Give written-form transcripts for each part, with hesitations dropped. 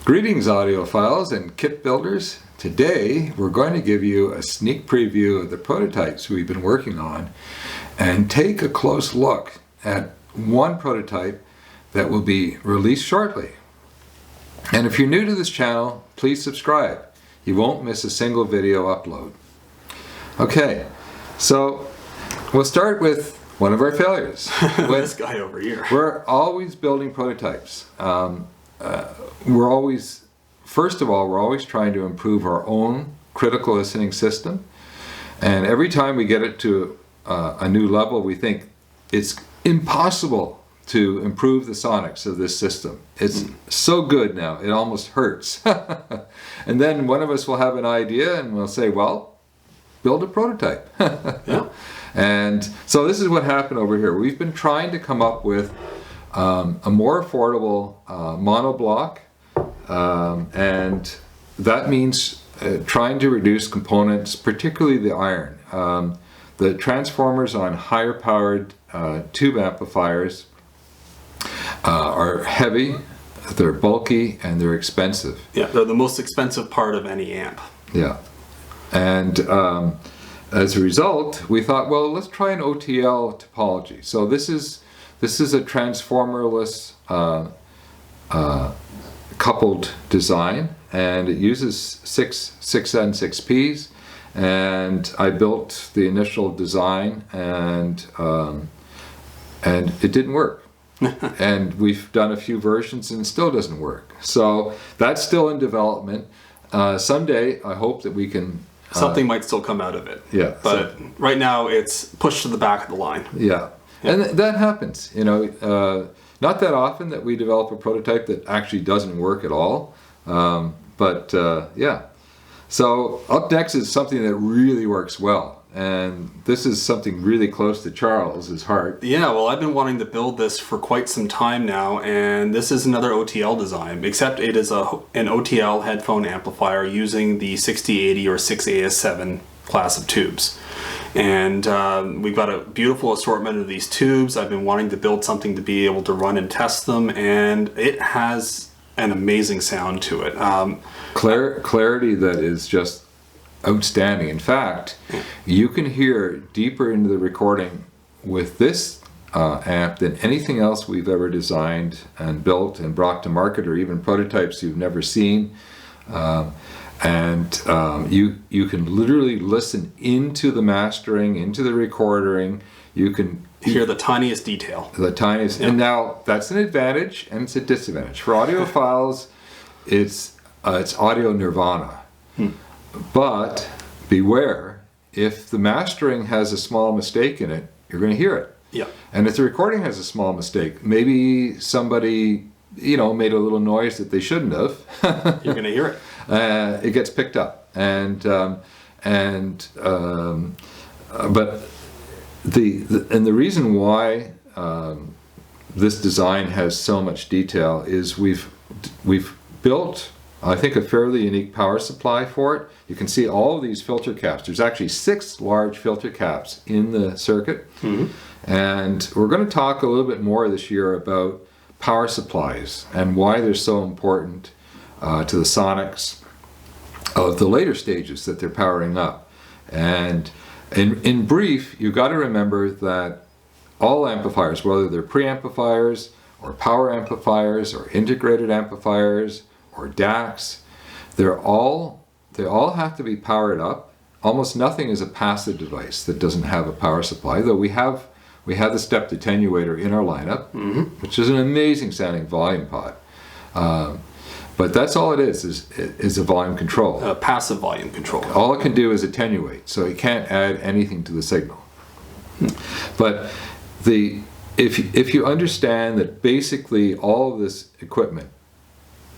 Greetings audiophiles and kit builders. Today we're going to give you a sneak preview of the prototypes we've been working on and take a close look at one prototype that will be released shortly. And if you're new to this channel, please subscribe. You won't miss a single video upload. Okay, so we'll start with one of our failures. This guy over here. We're always building prototypes. First of all, we're always trying to improve our own critical listening system. And every time we get it to a new level, we think it's impossible to improve the sonics of this system. It's so good now, it almost hurts. And then one of us will have an idea and we'll say, well, build a prototype. Yeah. And so this is what happened over here. We've been trying to come up with a more affordable monoblock, and that means trying to reduce components, particularly the iron. The transformers on higher powered tube amplifiers are heavy, they're bulky, and they're expensive. Yeah, they're the most expensive part of any amp. Yeah, and as a result, we thought, well, let's try an OTL topology. So this is a transformerless coupled design, and it uses 6N6Ps. And I built the initial design, and it didn't work. And we've done a few versions, and it still doesn't work. So that's still in development. Someday, I hope that we can. Something might still come out of it. Yeah. But right now, it's pushed to the back of the line. Yeah. And that happens, you know, not that often that we develop a prototype that actually doesn't work at all, yeah. So up next is something that really works well, and this is something really close to Charles's heart. Yeah, well, I've been wanting to build this for quite some time now, and this is another OTL design, except it is an OTL headphone amplifier using the 6080 or 6AS7 class of tubes. And we've got a beautiful assortment of these tubes. I've been wanting to build something to be able to run and test them, and it has an amazing sound to it. Clarity that is just outstanding. In fact, you can hear deeper into the recording with this amp than anything else we've ever designed and built and brought to market, or even prototypes you've never seen. You can literally listen into the mastering, into the recording. You can hear the tiniest detail. The tiniest. Yep. And now that's an advantage and it's a disadvantage. For audiophiles, it's audio nirvana. But beware, if the mastering has a small mistake in it, you're going to hear it. Yeah. And if the recording has a small mistake, maybe somebody, you know, made a little noise that they shouldn't have. You're going to hear it. It gets picked up, but the reason why this design has so much detail is we've built, I think, a fairly unique power supply for it. You can see all of these filter caps. There's actually 6 large filter caps in the circuit, and we're going to talk a little bit more this year about power supplies and why they're so important to the sonics of the later stages that they're powering up. And in brief, you've got to remember that all amplifiers, whether they're preamplifiers or power amplifiers or integrated amplifiers or DACs, they all have to be powered up. Almost nothing is a passive device that doesn't have a power supply, though we have the stepped attenuator in our lineup, which is an amazing sounding volume pot. But that's all it is a volume control. Passive volume control. All it can do is attenuate, so it can't add anything to the signal. But if you understand that basically all of this equipment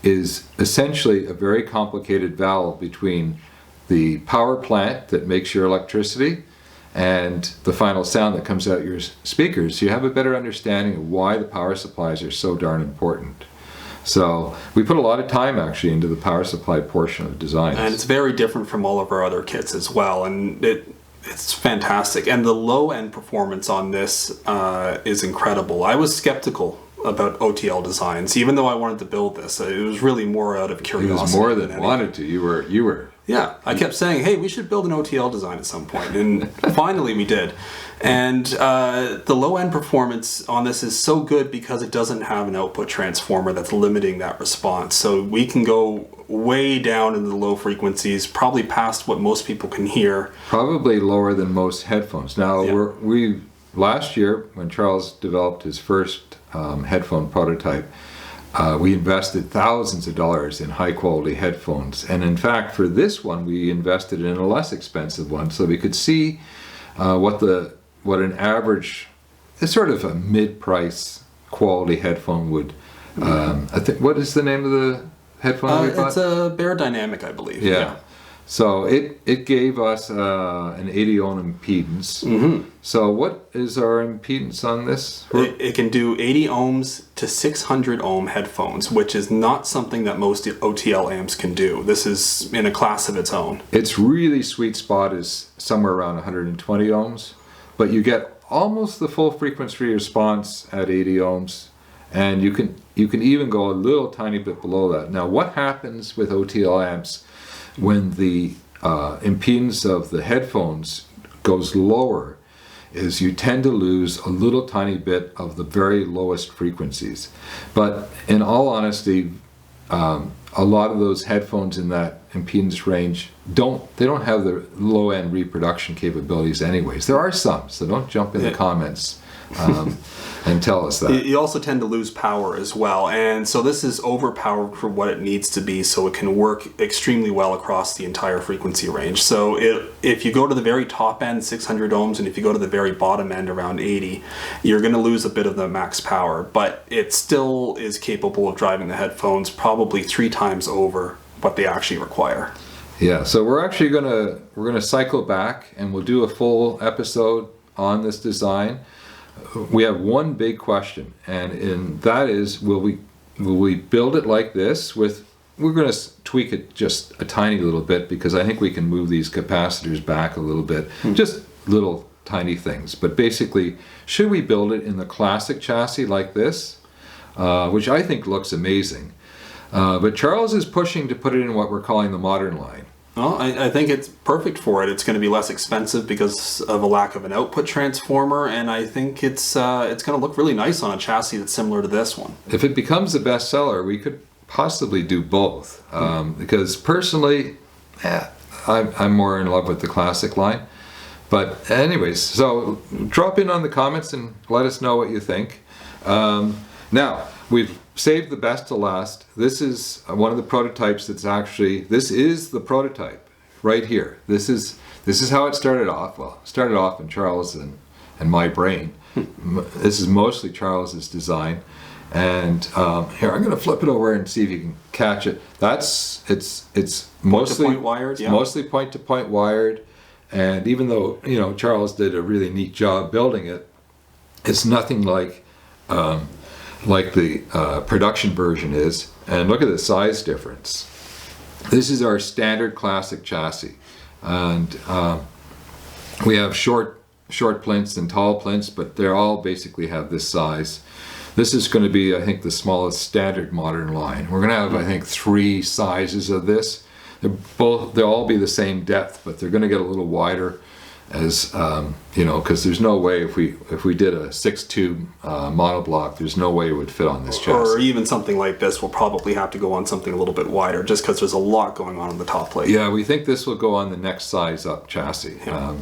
is essentially a very complicated valve between the power plant that makes your electricity and the final sound that comes out your speakers, you have a better understanding of why the power supplies are so darn important. So we put a lot of time actually into the power supply portion of design. And it's very different from all of our other kits as well, and it's fantastic. And the low end performance on this is incredible. I was skeptical about OTL designs, even though I wanted to build this. It was really more out of It curiosity. was more than anything. wanted to. You were. Yeah, I kept saying, hey, we should build an OTL design at some point, and finally we did. And the low-end performance on this is so good because it doesn't have an output transformer that's limiting that response. So we can go way down into the low frequencies, probably past what most people can hear. Probably lower than most headphones. Now, Yeah. last year, when Charles developed his first headphone prototype, we invested thousands of dollars in high quality headphones. And in fact, for this one, we invested in a less expensive one so we could see what an average, it's sort of a mid-price quality headphone would, I think, what is the name of the headphone we bought? It's a Bear Dynamic, I believe. Yeah. So it gave us an 80 ohm impedance. Mm-hmm. So what is our impedance on this? It can do 80 ohms to 600 ohm headphones, which is not something that most OTL amps can do. This is in a class of its own. Its really sweet spot is somewhere around 120 ohms, but you get almost the full frequency response at 80 ohms, and you can even go a little tiny bit below that. Now, what happens with OTL amps when the impedance of the headphones goes lower is you tend to lose a little tiny bit of the very lowest frequencies. But in all honesty, a lot of those headphones in that impedance range don't have the low-end reproduction capabilities anyways. There are some, so don't jump in the comments and tell us that. You also tend to lose power as well, and so this is overpowered for what it needs to be, so it can work extremely well across the entire frequency range. So if you go to the very top end, 600 ohms, and if you go to the very bottom end, around 80, you're going to lose a bit of the max power, but it still is capable of driving the headphones probably 3 times over what they actually require. Yeah, so we're gonna cycle back and we'll do a full episode on this design. We have one big question, and that is, will we build it like this we're going to tweak it just a tiny little bit, because I think we can move these capacitors back a little bit, just little tiny things. But basically, should we build it in the classic chassis like this, which I think looks amazing, but Charles is pushing to put it in what we're calling the modern line. Well, I think it's perfect for it. It's going to be less expensive because of a lack of an output transformer, and I think it's going to look really nice on a chassis that's similar to this one. If it becomes a bestseller, we could possibly do both, because personally, I'm more in love with the classic line. But anyways, so drop in on the comments and let us know what you think. Now, we've saved the best to last. This is one of the prototypes this is the prototype right here. This is how it started off. Well, it started off in Charles and my brain. This is mostly Charles's design. And here, I'm going to flip it over and see if you can catch it. It's mostly point-to-point wired, yeah. Mostly point-to-point wired. And even though, Charles did a really neat job building it, it's nothing like the production version is. And look at the size difference. This is our standard classic chassis, and we have short plinths and tall plinths, but they all basically have this size. This is going to be, I think, the smallest standard modern line. We're going to have, I think, 3 sizes of this. They'll all be the same depth, but they're going to get a little wider, as because there's no way if we did a 6-tube monoblock, there's no way it would fit on this chassis. Or even something like this will probably have to go on something a little bit wider, just because there's a lot going on the top plate. Yeah, we think this will go on the next size up chassis. Yeah.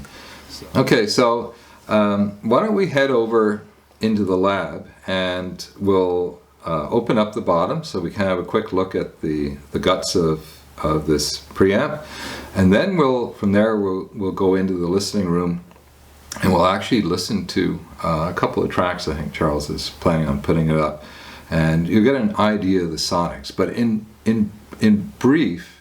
So why don't we head over into the lab, and we'll open up the bottom so we can have a quick look at the guts of this preamp, and then from there we'll go into the listening room, and we'll actually listen to a couple of tracks. I think Charles is planning on putting it up, and you'll get an idea of the sonics. But in brief,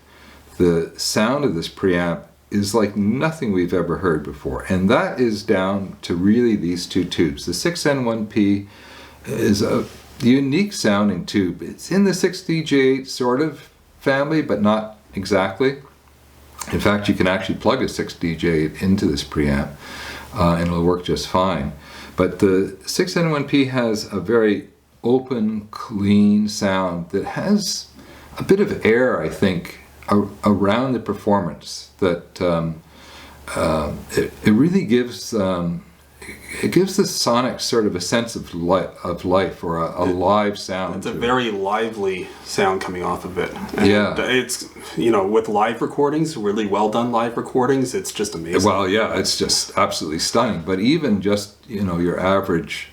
the sound of this preamp is like nothing we've ever heard before, and that is down to really these 2 tubes. The 6N1P is a unique sounding tube. It's in the 6DJ8 sort of family, but not exactly. In fact, you can actually plug a 6DJ8 into this preamp and it'll work just fine. But the 6N1P has a very open, clean sound that has a bit of air, I think, around the performance that it really gives it gives the sonic sort of a sense of life or a live sound. It's a very lively sound coming off of it. And yeah, it's, you know, with live recordings, really well done live recordings, it's just amazing. Well, yeah, it's just absolutely stunning. But even just, you know, your average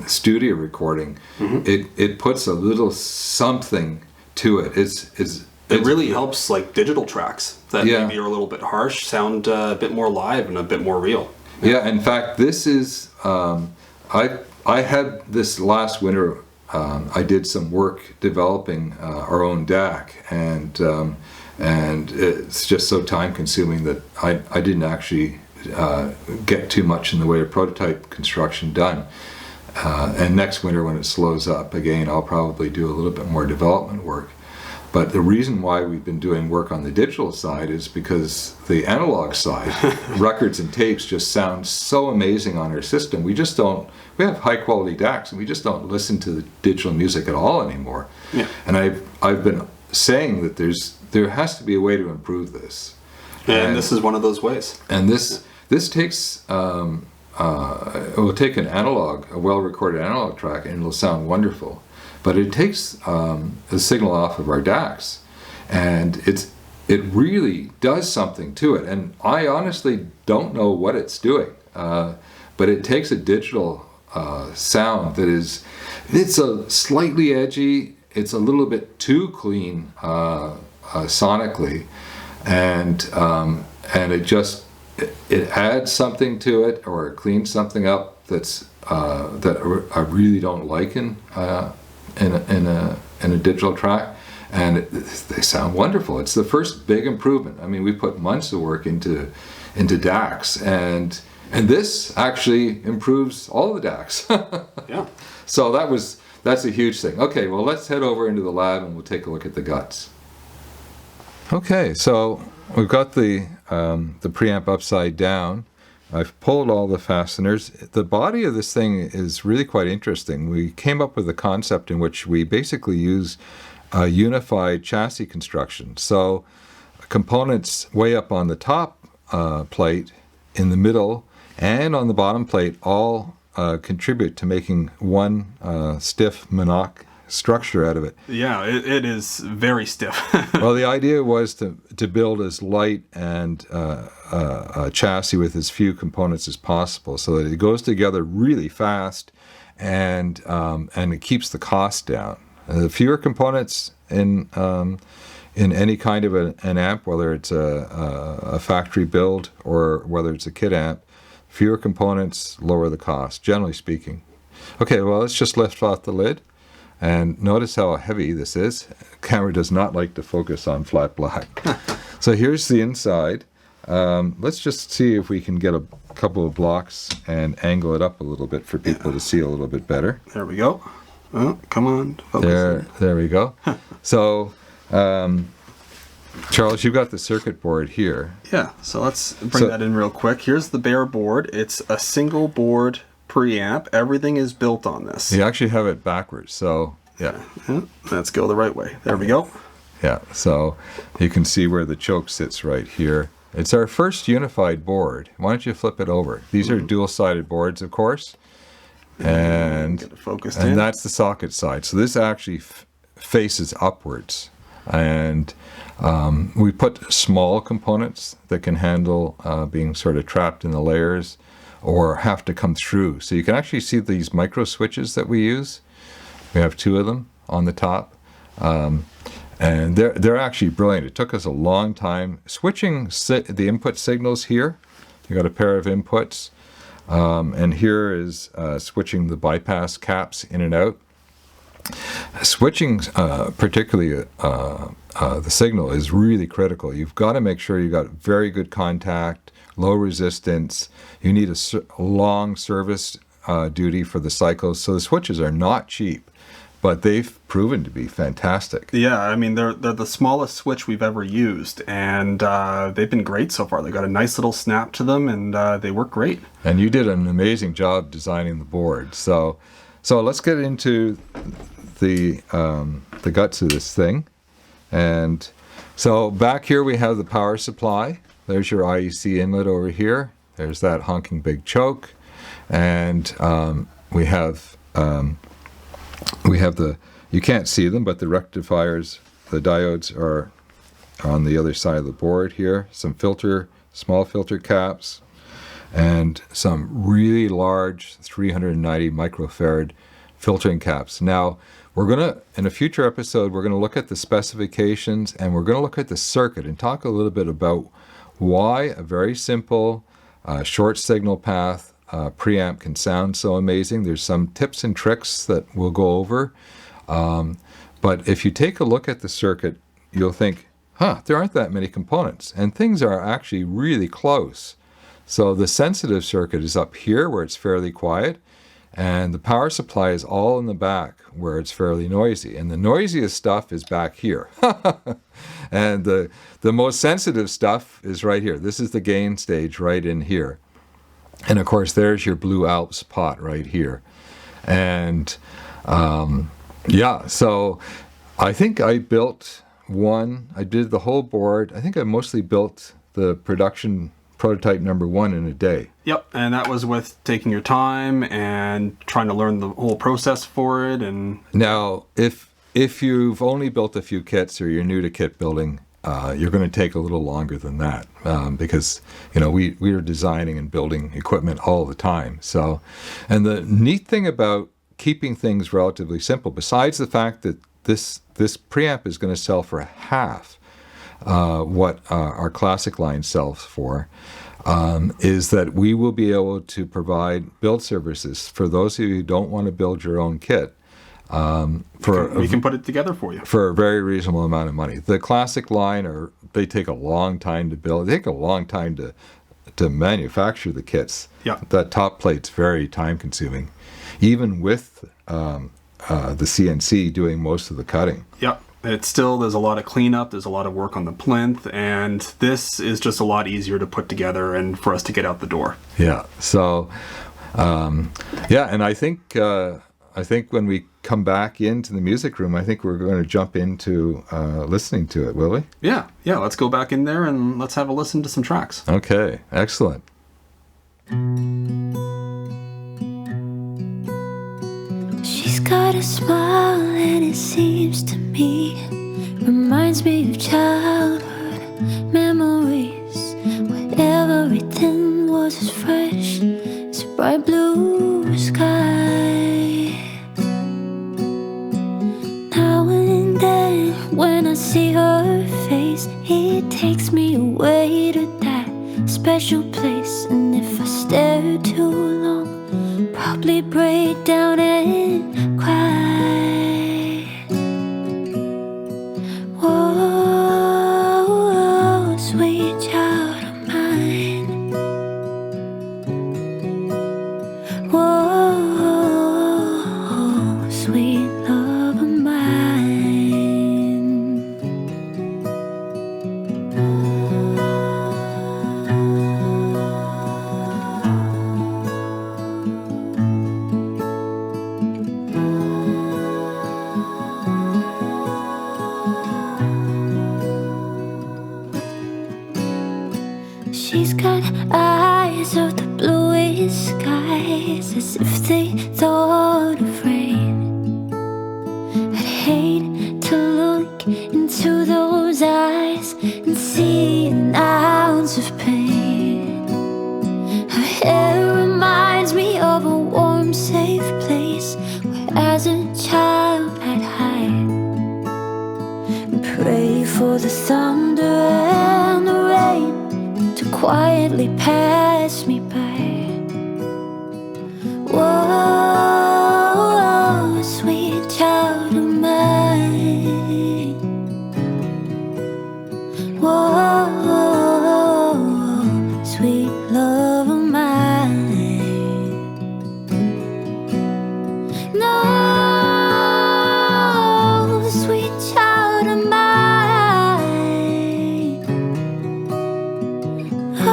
studio recording, it puts a little something to it. It really helps like digital tracks that maybe are a little bit harsh sound a bit more live and a bit more real. Yeah, in fact, this is, I had this last winter, I did some work developing our own DAC, and it's just so time consuming that I didn't actually get too much in the way of prototype construction done. And next winter when it slows up again, I'll probably do a little bit more development work. But the reason why we've been doing work on the digital side is because the analog side, records and tapes just sound so amazing on our system. We have high quality DACs and we just don't listen to the digital music at all anymore. Yeah. And I've been saying that there has to be a way to improve this. And this is one of those ways. And this takes, it will take a well-recorded analog track and it'll sound wonderful. But it takes the signal off of our DACs, and it really does something to it. And I honestly don't know what it's doing, but it takes a digital sound it's a slightly edgy, it's a little bit too clean sonically, and it adds something to it, or it cleans something up that I really don't like in a digital track, and they sound wonderful. It's the first big improvement. I mean, we put months of work into DACs, and this actually improves all the DACs. Yeah. So that's a huge thing. Okay, well, let's head over into the lab and we'll take a look at the guts. Okay, so we've got the preamp upside down. I've pulled all the fasteners. The body of this thing is really quite interesting. We came up with a concept in which we basically use a unified chassis construction. So components way up on the top plate, in the middle, and on the bottom plate all contribute to making one stiff monoc structure out of it. Yeah, it is very stiff. Well, the idea was to build as light and a chassis with as few components as possible, so that it goes together really fast, and it keeps the cost down. The fewer components in any kind of an amp, whether it's a factory build or whether it's a kit amp, fewer components lower the cost, generally speaking. Okay, well, let's just lift off the lid. And notice how heavy this is. The camera does not like to focus on flat black. So here's the inside. Let's just see if we can get a couple of blocks and angle it up a little bit for people to see a little bit better. There we go. Oh, come on. Focus. There we go. So, Charles, you've got the circuit board here. Yeah, so let's bring that in real quick. Here's the bare board. It's a single board preamp. Everything is built on this. You actually have it backwards, so yeah. Let's go the right way. There we go. Yeah, so you can see where the choke sits right here. It's our first unified board. Why don't you flip it over? These are dual-sided boards, of course, and get it focused in. That's the socket side. So this actually faces upwards, and we put small components that can handle being sort of trapped in the layers, or have to come through. So you can actually see these micro switches that we use. We have 2 of them on the top. And they're actually brilliant. It took us a long time. Switching the input signals here, you got a pair of inputs. And here is switching the bypass caps in and out. Switching particularly the signal is really critical. You've got to make sure you got very good contact, low resistance. You need a long service duty for the cycles. So the switches are not cheap, but they've proven to be fantastic. Yeah, I mean, they're the smallest switch we've ever used, and they've been great so far. They got a nice little snap to them, and they work great. And you did an amazing job designing the board. So So let's get into the guts of this thing. And so back here we have the power supply. There's your IEC inlet over here. There's that honking big choke. And we have the, you can't see them, but the rectifiers, the diodes are on the other side of the board here. Some small filter caps, and some really large 390 microfarad filtering caps. Now, in a future episode, we're going to look at the specifications, and we're going to look at the circuit and talk a little bit about why a very simple short signal path preamp can sound so amazing. There's some tips and tricks that we'll go over. But if you take a look at the circuit, you'll think, there aren't that many components. And things are actually really close. So the sensitive circuit is up here where it's fairly quiet. And the power supply is all in the back where it's fairly noisy. And the noisiest stuff is back here. And the most sensitive stuff is right here. This is the gain stage right in here. And of course, there's your Blue Alps pot right here. And so I think I built I did the whole board. I think I mostly built the production prototype number 1 in a day. Yep, and that was with taking your time and trying to learn the whole process for it. And now, if you've only built a few kits or you're new to kit building, you're going to take a little longer than that because we are designing and building equipment all the time. So, and the neat thing about keeping things relatively simple, besides the fact that this preamp is going to sell for half what our classic line sells for, is that we will be able to provide build services for those of you who don't want to build your own kit. We can put it together for you for a very reasonable amount of money. The classic line they take a long time to build. They take a long time to manufacture the kits. Yeah, that top plate's very time consuming, even with the CNC doing most of the cutting. Yep. There's a lot of cleanup, there's a lot of work on the plinth, and this is just a lot easier to put together and for us to get out the door. Yeah. So, and I think when we come back into the music room, I think we're going to jump into listening to it, will we? Yeah. Let's go back in there and let's have a listen to some tracks. Okay. Excellent. She's got a smile and it seems to me reminds me of childhood memories where everything was as fresh as a bright blue sky. Now and then when I see her face, it takes me away to that special place. And if I stare too long, probably break down and cry. Whoa, sweet child of mine. Whoa, sweet love of mine. She's got eyes of the bluest skies, as if they thought of rain. I'd hate to look into those eyes and see an ounce of pain. Her hair reminds me of a warm, safe place where as a child I'd hide and pray for the thunder and the rain to quietly pass me by. Whoa, sweet child of mine. Whoa, sweet love of mine. No, sweet child of mine. Oh,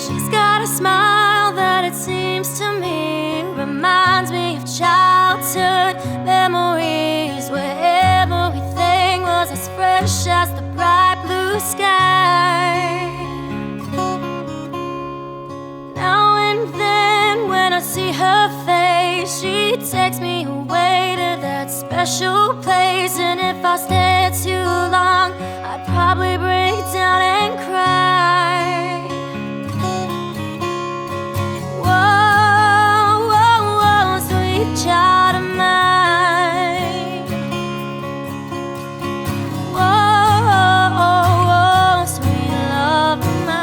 She's got a smile that it seems to me reminds me of childhood memories, where everything was as fresh as the bright blue sky. Now and then when I see her face, she takes me away to that special place. And if I stay too long, I'd probably break down and cry. Whoa, whoa, whoa, sweet child of mine. Whoa, whoa, sweet love of mine.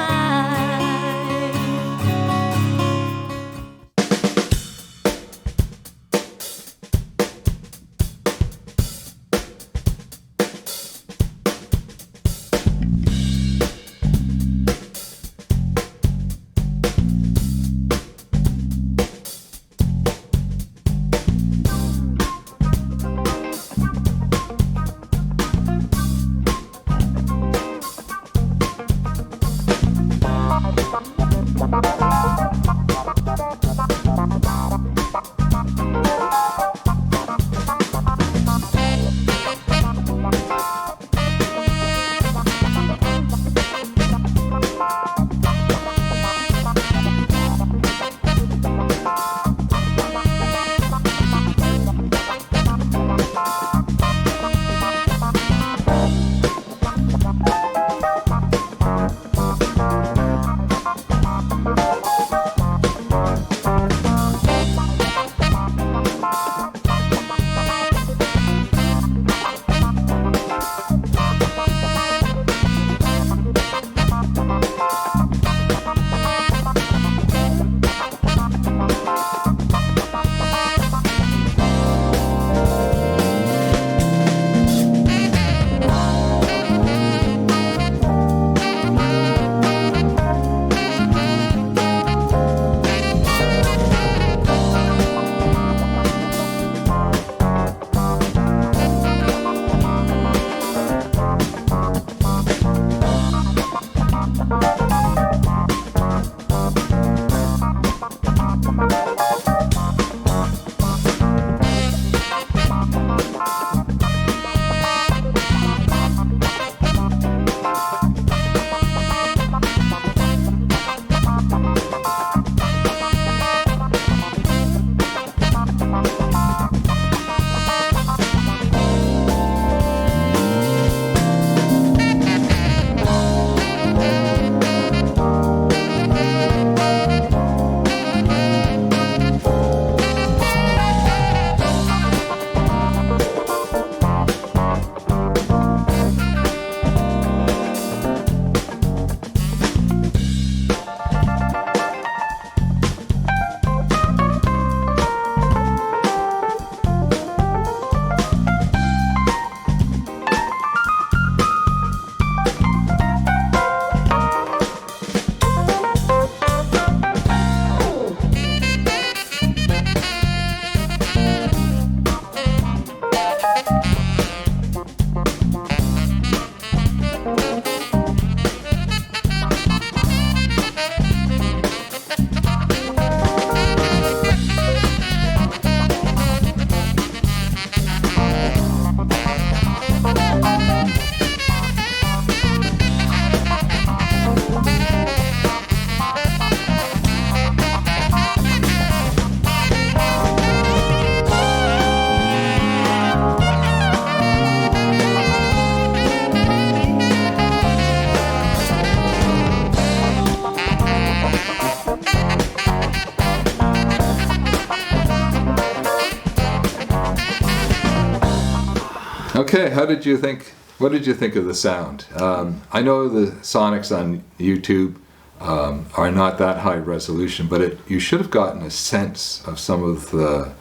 Okay, how did you think? What did you think of the sound? I know the sonics on YouTube are not that high resolution, but you should have gotten a sense of some of that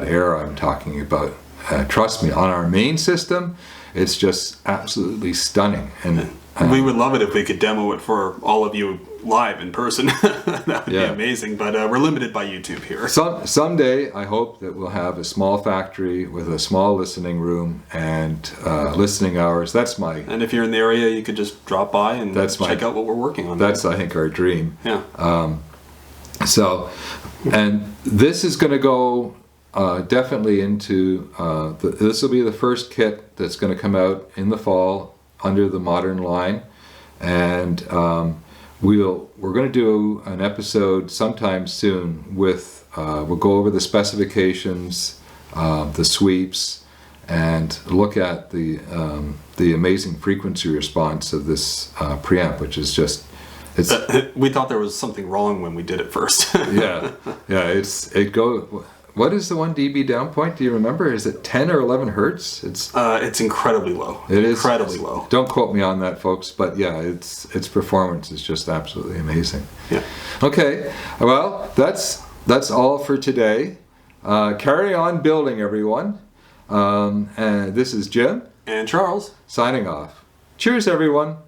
era I'm talking about. Trust me, on our main system, it's just absolutely stunning. And We would love it if we could demo it for all of you live in person. That would be amazing, but we're limited by YouTube here. Someday, I hope that we'll have a small factory with a small listening room and listening hours. And if you're in the area, you could just drop by and check out what we're working on. That's, I think, our dream. Yeah. And this is going to go definitely into, this will be the first kit that's going to come out in the fall under the Modern line. And we're going to do an episode sometime soon with, we'll go over the specifications, the sweeps, and look at the amazing frequency response of this preamp, which is just, we thought there was something wrong when we did it first. What is the 1 dB down point? Do you remember? Is it 10 or 11 hertz? It's incredibly low. It is incredibly low. Don't quote me on that, folks. But yeah, its performance is just absolutely amazing. Yeah. Okay. Well, that's all for today. Carry on building, everyone. And this is Jim And Charles signing off. Cheers, everyone.